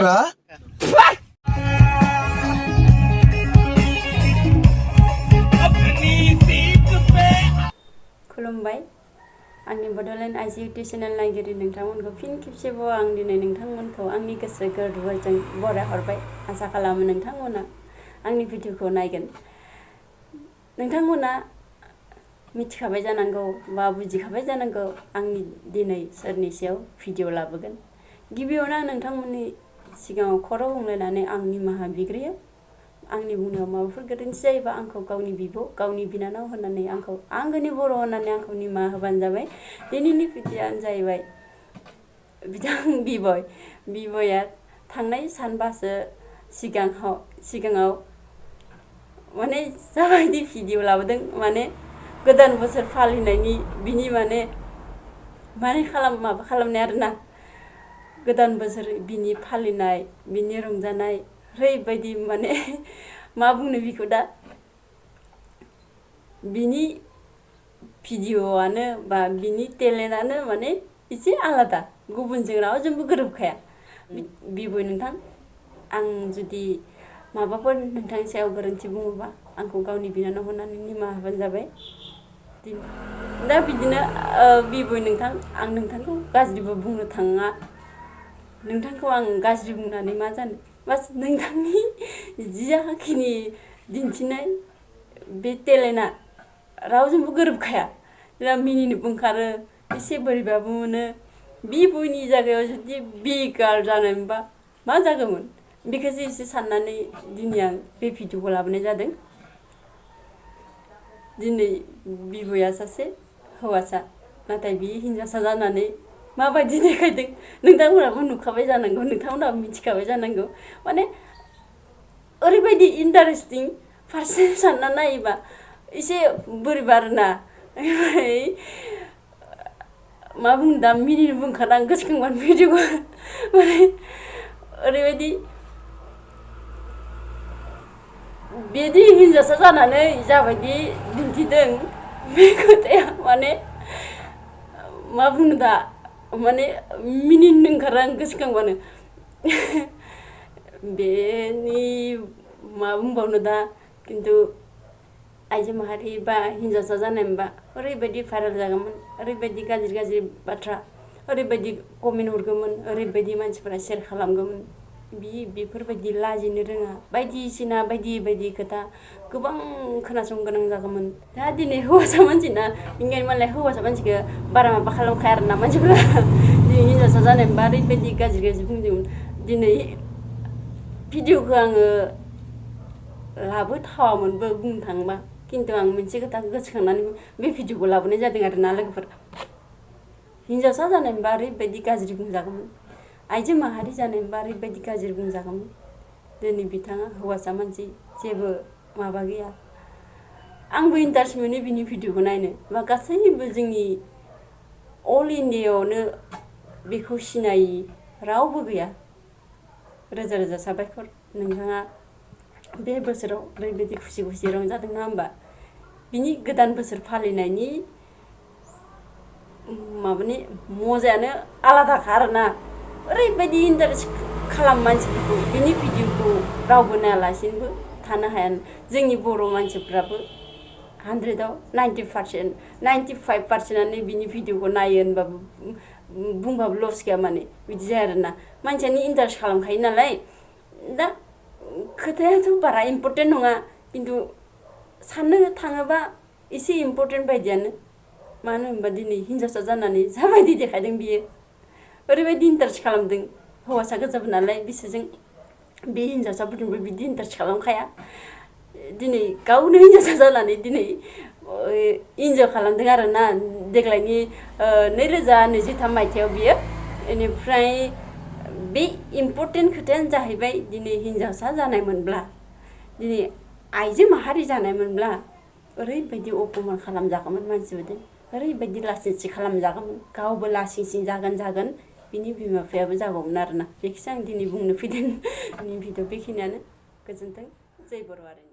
रा खुलुमबाय आंनि बड'लेण्ड आइजव चेनेल नायगिरि नोंथांमोनखौ फिन खेबसेबाव आं दिनै नोंथांमोनखौ आंनि गोसो गोरबोजों बराय हरबाय। आसा खालामो नोंथांमोना आंनि भिडिअखौ नायगोन। नोंथांमोना मिथिखाबाय जानांगौ बा बुजिखाबाय जानांगौ आंनि दिनै सोरनि सायाव भिडिअ लाबोगोन। गिबियावनो आं नोंथांमोननि सिगाङाव खर' हमलायनानै आं निमाहा बिग्रोयो। आंनि बुंनायाव माबाफोर गोरोन्थि जायोबा आंखौ गावनि बिब' गावनि बिनानाव होननानै आंखौ आंगोनि बर' होननानै आंखौ निमाहा होबानो जाबाय। दिनैनि भिडिअ'आनो जाहैबाय बिबया थांनाय सानबासो सिगाङाव माने जाबायदि भिडिअ लाबोदों माने गोदान बोसोर फालिनायनि बिनि माने माबा खालामनाय आरोना गोदान बोसोर बिनि फालिनाय बिनि रंजानाय ओरैबायदि माने मा बुंनो बिखौ दा बिनि भिडिअ'आनो बा बिनि टेलेन्टआनो माने एसे आलादा गुबुनजों रावजोंबो गोरोबखाया। बिबय नोंथां आं जुदि माबाफोर नोंथांनि सायाव गोरोन्थि बुङोबा आंखौ गावनि बिनानाव होननानै निमाहा होबानो जाबाय। दा बिदिनो बिबय नोंथां आं नोंथांखौ गाज्रिबो बुंनो थाङा। नोंथांखौ आं गाज्रि बुंनानै मा जानो बास नोंथांनि जिखिनि दिन्थिनाय बे टेलेन्टआ रावजोंबो गोरोबखाया। दा मिनिनोबो ओंखारो एसे बोरैबाबो मोनो। बिबयनि जायगायाव जुदि बि गार्ल जानायमोनबा मा जागौमोन बेखौसो एसे साननानै दिनै आं बे भिडिअखौ लाबोनाय जादों। दिनै बिबया सासे हौवासा नाथाय बि हिनजावसा जानानै माबायदि देखायदों नोंथांमोनाबो नुखाबाय जानांगौ नोंथांमोनाबो मिथिखाबाय जानांगौ। माने ओरैबायदि इन्टारेस्टिं फारसे सानना नायोबा एसे बोरैबा आरोना मा बुंनो दा मिनिनोबो ओंखारा आं गोसोखांबानो भिडिअखौ माने ओरैबायदि बिदि हिनजावसा जानानै जाबायदि दिन्थिदों बे खोथाया माने मा बुंनो दा माने मिनिनो ओंखारा आं गोसोखांबानो बेनि मा बुंबावनो दा खिन्थु आइजो माहारि बा हिनजावसा जानायमोनबा ओरैबायदि भाइरेल जागौमोन ओरैबायदि गाज्रि बाथ्रा ओरैबायदि कमेन्ट हरगौमोन ओरैबायदि मानसिफोरा सेयार खालामगौमोन। बेफोरबायदि लाजिनो रोङा बायदिसिना बायदि खोथा गोबां खोनासंनो गोनां जागौमोन। दा दिनै हौवासा मानसिना बेनिखायनो मालाय हौवासा मानसिखौ बारा माबा खालामखाया आरोना मानसिफोरा दिनै हिनजावसा जानायमोनबा ओरैबायदि गाज्रि बुंदोंमोन। दिनै भिडिअखौ आङो लाबोथावामोनबो बुंनो थाङोबा खिन्थु आं मोनसे खोथाखौ गोसोखांनानै बे भिडिअखौ लाबोनाय जादों आरोना लोगोफोर। हिनजावसा जानायमोनबा ओरैबायदि गाज्रि बुंजागौमोन आइजो माहारि जानायमोनबा ओरैबायदि गाज्रि बुंजागौमोन। दिनै बिथाङा हौवासा मानसि जेबो माबा गैया। आंबो इन्टारेस्ट मोनो बिनि भिडिअखौ नायनो बा गासैबो जोंनि अल इन्डियायावनो बेखौ सिनायि रावबो गैया। रोजा रोजा साबायखर नोंथाङा बे बोसोराव ओरैबायदि खुसि रंजादों नङा होमबा। बिनि गोदान बोसोर फालिनायनि माबानि मजायानो आलादाखा आरोना ओरैबायदि इन्टारेस्ट खालामो मानसिफोरखौ बिनि भिडिअखौ रावबो नायालासिनोबो थानो हाया। जोंनि बर' मानसिफ्राबो 100आव 95%आनो बिनि भिडिअखौ नायो होनबाबो बुंबाबो लस गैया माने बिदि जाया आरोना मानसियानो इन्टारेस्ट खालामखायो नालाय। दा खोथायाथ' बारा इम्पर्टेन्ट नङा खिन्थु साननो थाङोबा एसे इम्पर्टेन्ट बायदियानो। मानो होनबा दिनै हिनजावसा जानानै जाबायदि देखायदों बियो ओरैबायदि इन्टारेस्ट खालामदों। हौवासा गोजाबो नालाय बिसोरजों बे हिनजावसाफोरजोंबो बिदि इन्टारेस्ट खालामखाया। दिनै गावनो हिनजावसा जानानै दिनै इन्जय खालामदों आरोना देग्लायनि 2023 मायथाइयाव बियो। बेनिफ्राय बे इम्पर्टेन्ट खोथायानो जाहैबाय दिनै हिनजावसा जानायमोनब्ला दिनै आइजो माहारि जानायमोनब्ला ओरैबायदि अपमान खालामजागौमोन मानसिफोरजों ओरैबायदि लासिंसिं खालामजागौमोन गावबो लासिंसिं जागोन बिनि बिमा बिफायाबो जागौमोन आरोना। बेखौसो आं दिनै बुंनो फैदों। भिडिअ बेखिनियानो गोजोन्थों जय बर' हारिनि।